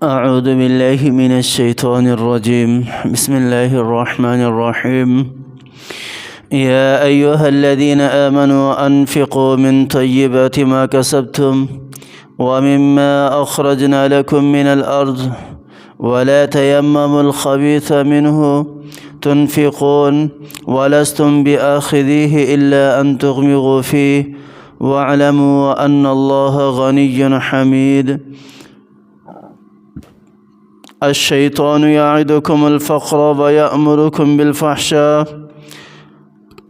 اعوذ باللہ من الشیطان الرجیم بسم اللہ الرحمن الرحیم یا ایہا الذین آمنوا انفقوا من طیبات ما کسبتم ومما اخرجنا لکم من الارض ولا تیمموا الخبیث منه تنفقون ولستم بآخذیه الا ان تغمضوا فیه واعلموا ان اللہ غنی حمید الشیطان یعدکم الفقر ویأمرکم بالفحشاء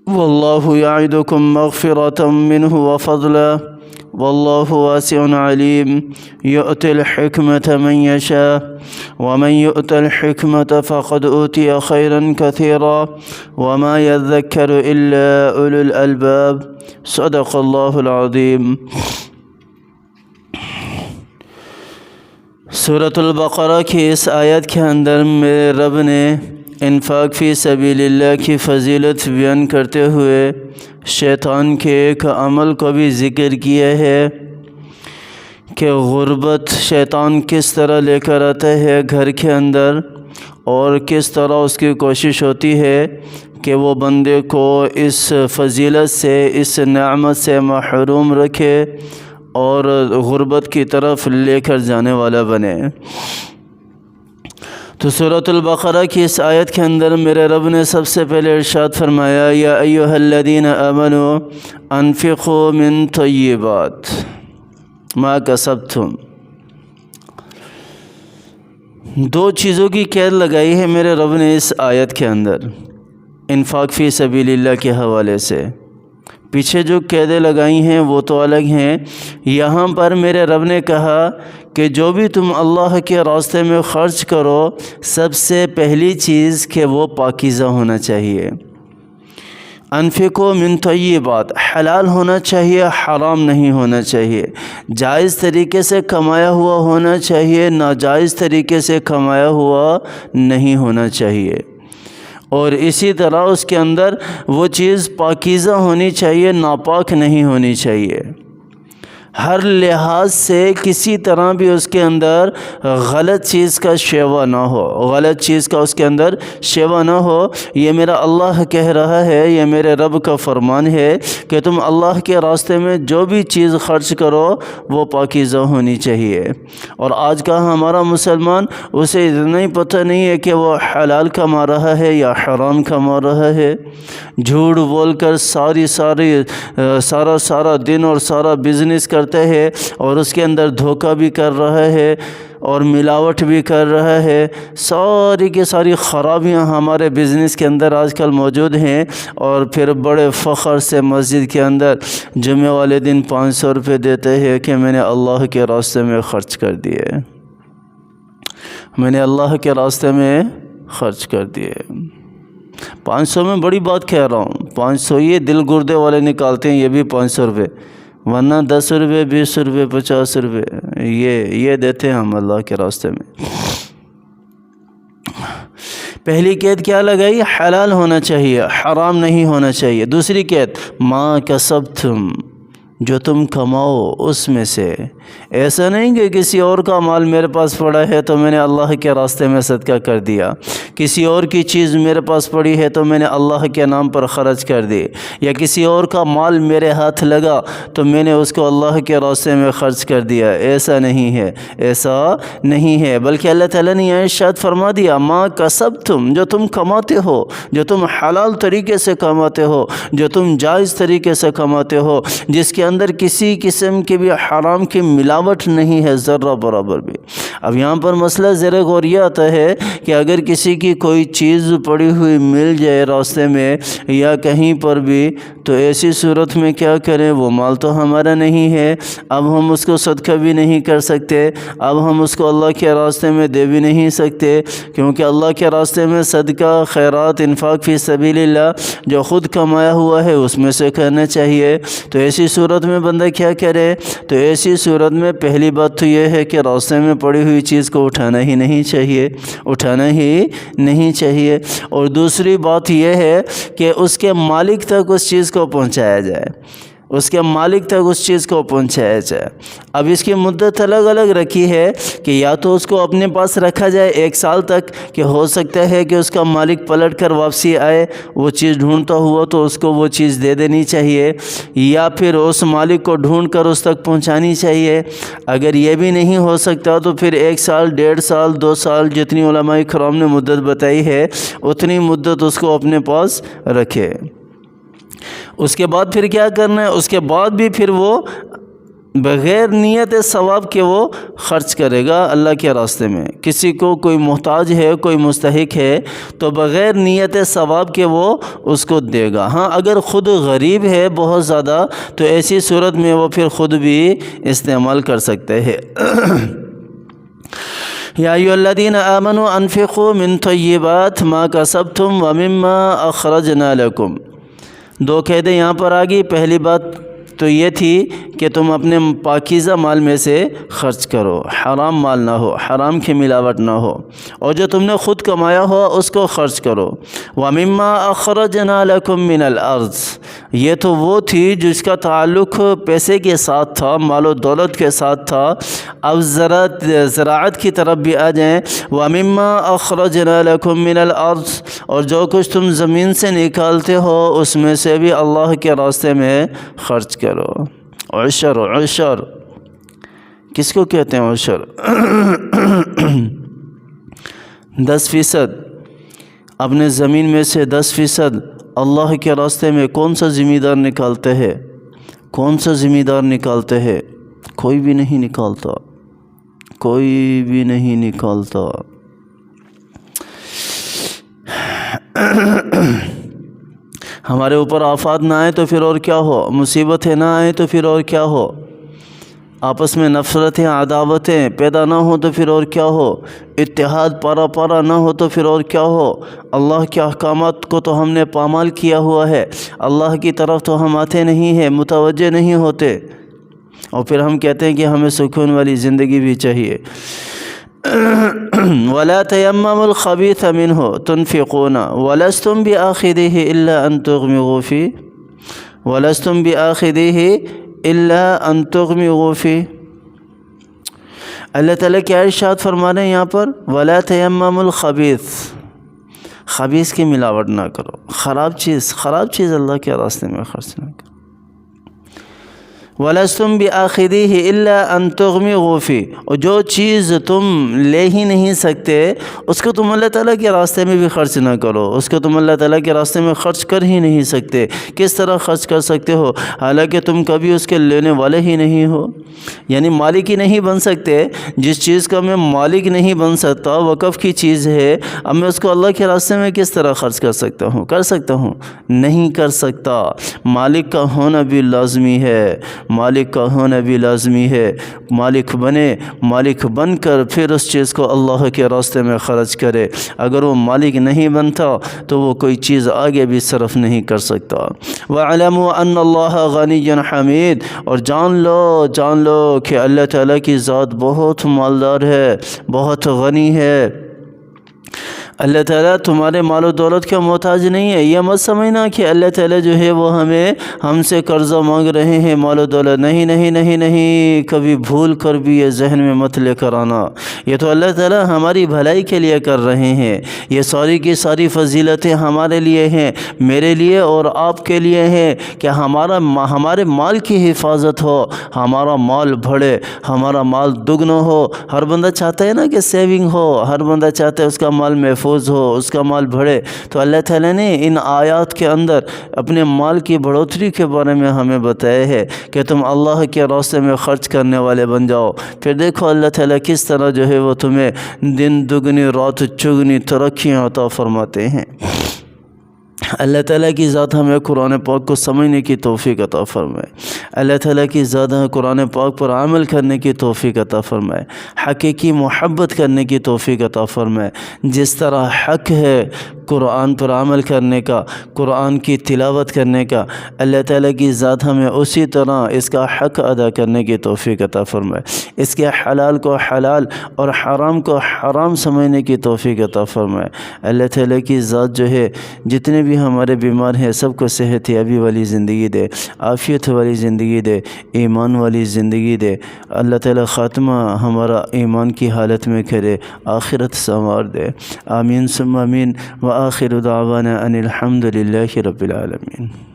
واللہ یعدکم مغفرة منہ وفضلا واللہ واسع علیم یؤتی الحکمة من یشاء ومن یؤت الحکمة فقد اوتی خیرا کثیرا وما یذکر الا اولو الالباب صدق اللہ العظیم۔ سورۃ البقرہ کی اس آیت کے اندر میرے رب نے انفاق فی سبیل اللہ کی فضیلت بیان کرتے ہوئے شیطان کے ایک عمل کو بھی ذکر کیا ہے کہ غربت شیطان کس طرح لے کر آتا ہے گھر کے اندر، اور کس طرح اس کی کوشش ہوتی ہے کہ وہ بندے کو اس فضیلت سے، اس نعمت سے محروم رکھے اور غربت کی طرف لے کر جانے والا بنے۔ تو سورۃ البقرہ کی اس آیت کے اندر میرے رب نے سب سے پہلے ارشاد فرمایا یا ایھا الذین آمنوا انفقوا من طیبات ما کسبتم۔ دو چیزوں کی قید لگائی ہے میرے رب نے اس آیت کے اندر انفاق فی سبیل اللہ کے حوالے سے۔ پیچھے جو قیدیں لگائی ہیں وہ تو الگ ہیں، یہاں پر میرے رب نے کہا کہ جو بھی تم اللہ کے راستے میں خرچ کرو، سب سے پہلی چیز کہ وہ پاکیزہ ہونا چاہیے۔ انفقوا من طیبات، حلال ہونا چاہیے، حرام نہیں ہونا چاہیے، جائز طریقے سے کمایا ہوا ہونا چاہیے، ناجائز طریقے سے کمایا ہوا نہیں ہونا چاہیے، اور اسی طرح اس کے اندر وہ چیز پاکیزہ ہونی چاہیے، ناپاک نہیں ہونی چاہیے۔ ہر لحاظ سے کسی طرح بھی اس کے اندر غلط چیز کا شیوا نہ ہو، غلط چیز کا اس کے اندر شیوا نہ ہو۔ یہ میرا اللہ کہہ رہا ہے، یہ میرے رب کا فرمان ہے کہ تم اللہ کے راستے میں جو بھی چیز خرچ کرو وہ پاکیزہ ہونی چاہیے۔ اور آج کا ہمارا مسلمان اسے اتنا ہی پتہ نہیں ہے کہ وہ حلال کما رہا ہے یا حرام کما رہا ہے۔ جھوٹ بول کر سارا دن اور سارا بزنس کرتا ہے، اور اس کے اندر دھوکہ بھی کر رہا ہے اور ملاوٹ بھی کر رہا ہے۔ ساری کی ساری خرابیاں ہمارے بزنس کے اندر آج کل موجود ہیں، اور پھر بڑے فخر سے مسجد کے اندر جمعہ والے دن 500 روپے دیتے ہیں کہ میں نے اللہ کے راستے میں خرچ کر دیے، میں نے اللہ کے راستے میں خرچ کر دیے۔ 500 میں بڑی بات کہہ رہا ہوں، 500 یہ دل گردے والے نکالتے ہیں، یہ بھی 500 روپے، ورنہ 10 روپے 20 روپے 50 روپے یہ دیتے ہیں ہم اللہ کے راستے میں۔ پہلی قید کیا لگائی؟ حلال ہونا چاہیے، حرام نہیں ہونا چاہیے۔ دوسری قید ما کسبتم، جو تم کماؤ اس میں سے۔ ایسا نہیں کہ کسی اور کا مال میرے پاس پڑا ہے تو میں نے اللہ کے راستے میں صدقہ کر دیا، کسی اور کی چیز میرے پاس پڑی ہے تو میں نے اللہ کے نام پر خرچ کر دی، یا کسی اور کا مال میرے ہاتھ لگا تو میں نے اس کو اللہ کے راستے میں خرچ کر دیا۔ ایسا نہیں ہے، ایسا نہیں ہے، بلکہ اللہ تعالیٰ نے یہ ارشاد فرما دیا ما کسبتم، جو تم کماتے ہو، جو تم حلال طریقے سے کماتے ہو، جو تم جائز طریقے سے کماتے ہو، جس کے اندر کسی قسم کی بھی حرام کی ملاوٹ نہیں ہے ذرہ برابر بھی۔ اب یہاں پر مسئلہ زیر غور یہ آتا ہے کہ اگر کسی کی کوئی چیز پڑی ہوئی مل جائے راستے میں یا کہیں پر بھی، تو ایسی صورت میں کیا کریں؟ وہ مال تو ہمارا نہیں ہے، اب ہم اس کو صدقہ بھی نہیں کر سکتے، اب ہم اس کو اللہ کے راستے میں دے بھی نہیں سکتے، کیونکہ اللہ کے راستے میں صدقہ، خیرات، انفاق فی سبیل اللہ جو خود کمایا ہوا ہے اس میں سے کرنا چاہیے۔ تو ایسی صورت میں بندہ کیا کرے؟ تو ایسی صورت میں پہلی بات تو یہ ہے کہ راستے میں پڑی ہوئی چیز کو اٹھانا ہی نہیں چاہیے، اٹھانا ہی نہیں چاہیے۔ اور دوسری بات یہ ہے کہ اس کے مالک تک اس چیز کو پہنچایا جائے۔ اس کے مالک تک اس چیز کو پہنچایا جائے۔ اب اس کی مدت الگ الگ رکھی ہے کہ یا تو اس کو اپنے پاس رکھا جائے 1 سال تک، کہ ہو سکتا ہے کہ اس کا مالک پلٹ کر واپسی آئے وہ چیز ڈھونڈتا ہوا تو اس کو وہ چیز دے دینی چاہیے، یا پھر اس مالک کو ڈھونڈ کر اس تک پہنچانی چاہیے۔ اگر یہ بھی نہیں ہو سکتا تو پھر 1 سال، 1.5 سال، 2 سال، جتنی علماء کرام نے مدت بتائی ہے اتنی مدت اس کو اپنے پاس رکھے۔ اس کے بعد پھر کیا کرنا ہے؟ اس کے بعد بھی پھر وہ بغیر نیت ثواب کے وہ خرچ کرے گا اللہ کے راستے میں۔ کسی کو کوئی محتاج ہے، کوئی مستحق ہے تو بغیر نیت ثواب کے وہ اس کو دے گا۔ ہاں اگر خود غریب ہے بہت زیادہ تو ایسی صورت میں وہ پھر خود بھی استعمال کر سکتے ہیں۔ یا ایھا الذین آمنوا انفقوا من طیبات ما کسبتم ومما اخرجنا لکم۔ 2 قیدیں یہاں پر آ گئی۔ پہلی بات تو یہ تھی کہ تم اپنے پاکیزہ مال میں سے خرچ کرو، حرام مال نہ ہو، حرام کی ملاوٹ نہ ہو، اور جو تم نے خود کمایا ہو اس کو خرچ کرو۔ وَمِمَّا أَخْرَجْنَا لَكُم مِّنَ الْأَرْضِ، یہ تو وہ تھی جس کا تعلق پیسے کے ساتھ تھا، مال و دولت کے ساتھ تھا۔ اب زراعت کی طرف بھی آ جائیں۔ وَمِمَّا أَخْرَجْنَا لَكُم مِّنَ الْأَرْضِ، اور جو کچھ تم زمین سے نکالتے ہو اس میں سے بھی اللہ کے راستے میں خرچ کرو۔ عشر، عشر کس کو کہتے ہیں؟ عشر 10%۔ اپنے زمین میں سے 10% اللہ کے راستے میں کون سا ذمہ دار نکالتے ہیں؟ کون سا ذمہ دار نکالتے ہیں؟ کوئی بھی نہیں نکالتا، کوئی بھی نہیں نکالتا۔ ہمارے اوپر آفات نہ آئے تو پھر اور کیا ہو، مصیبتیں نہ آئیں تو پھر اور کیا ہو، آپس میں نفرتیں، عداوتیں پیدا نہ ہو تو پھر اور کیا ہو، اتحاد پارا پارا نہ ہو تو پھر اور کیا ہو۔ اللہ کے احکامات کو تو ہم نے پامال کیا ہوا ہے، اللہ کی طرف تو ہم آتے نہیں ہیں، متوجہ نہیں ہوتے، اور پھر ہم کہتے ہیں کہ ہمیں سکون والی زندگی بھی چاہیے۔ وَلَا تَيَمَّمُوا الْخَبِيثَ مِنْهُ تُنْفِقُونَ وَلَسْتُمْ بِآخِذِهِ إِلَّا أَن تُغْمِضُوا فِيهِ وَلَسْتُمْ بِآخِذِهِ إِلَّا أَن تُغْمِضُوا فِيهِ۔ اللہ تعالیٰ کیا ارشاد فرما رہے ہیں یہاں پر؟ وَلَا تَيَمَّمُوا الْخَبِيثَ، خبیث کی ملاوٹ نہ کرو، خراب چیز اللہ کے راستے میں خرچ نہ کرو۔ وَلَسْتُمْ بِآخِذِهِ إِلَّا أَن تُغْمِضُوا فِيهِ، اور جو چیز تم لے ہی نہیں سکتے اس کو تم اللہ تعالیٰ کے راستے میں بھی خرچ نہ کرو، اس کو تم اللہ تعالیٰ کے راستے میں خرچ کر ہی نہیں سکتے۔ کس طرح خرچ کر سکتے ہو حالانکہ تم کبھی اس کے لینے والے ہی نہیں ہو، یعنی مالک ہی نہیں بن سکتے۔ جس چیز کا میں مالک نہیں بن سکتا، وقف کی چیز ہے، اب میں اس کو اللہ کے راستے میں کس طرح خرچ کر سکتا ہوں؟ نہیں کر سکتا۔ مالک کا ہونا بھی لازمی ہے، مالک کا ہونا بھی لازمی ہے۔ مالک بن کر پھر اس چیز کو اللہ کے راستے میں خرچ کرے۔ اگر وہ مالک نہیں بنتا تو وہ کوئی چیز آگے بھی صرف نہیں کر سکتا۔ وَاعْلَمُوا أَنَّ اللَّهَ غَنِيٌّ حَمِيدٌ، اور جان لو کہ اللہ تعالیٰ کی ذات بہت مالدار ہے، بہت غنی ہے۔ اللہ تعالیٰ تمہارے مال و دولت کا محتاج نہیں ہے۔ یہ مت سمجھنا کہ اللہ تعالیٰ جو ہے وہ ہم سے قرضہ مانگ رہے ہیں، مال و دولت نہیں، کبھی بھول کر بھی یہ ذہن میں مت لے کر آنا۔ یہ تو اللہ تعالیٰ ہماری بھلائی کے لیے کر رہے ہیں۔ یہ ساری کی ساری فضیلتیں ہمارے لیے ہیں، میرے لیے اور آپ کے لیے ہیں، کہ ہمارے مال کی حفاظت ہو، ہمارا مال بڑھے، ہمارا مال دگنا ہو۔ ہر بندہ چاہتا ہے نا کہ سیونگ ہو، ہر بندہ چاہتا ہے اس کا مال محفوظ ہو، اس کا مال بڑھے۔ تو اللہ تعالیٰ نے ان آیات کے اندر اپنے مال کی بڑھوتری کے بارے میں ہمیں بتایا ہے کہ تم اللہ کے راستے میں خرچ کرنے والے بن جاؤ۔ پھر دیکھو اللہ تعالیٰ کس طرح جو ہے وہ تمہیں دن دگنی رات چگنی ترقیاں عطا فرماتے ہیں۔ اللہ تعالیٰ کی ذات ہمیں قرآن پاک کو سمجھنے کی توفیق عطا فرمائے۔ اللہ تعالیٰ کی ذات قرآن پاک پر عمل کرنے کی توفیق عطا فرمائے، حقیقی محبت کرنے کی توفیق عطا فرمائے۔ جس طرح حق ہے قرآن پر عمل کرنے کا، قرآن کی تلاوت کرنے کا، اللہ تعالیٰ کی ذات ہمیں اسی طرح اس کا حق ادا کرنے کی توفیق عطا فرمائے۔ اس کے حلال کو حلال اور حرام کو حرام سمجھنے کی توفیق عطا فرمائے۔ اللہ تعالیٰ کی ذات جو ہے جتنے بھی ہمارے بیمار ہیں سب کو صحت یابی والی زندگی دے، عافیت والی زندگی دے، ایمان والی زندگی دے۔ اللہ تعالیٰ خاتمہ ہمارا ایمان کی حالت میں کرے، آخرت سنوار دے۔ آمین ثم آمین۔ وآخر دعوانا ان الحمد للہ رب العالمین۔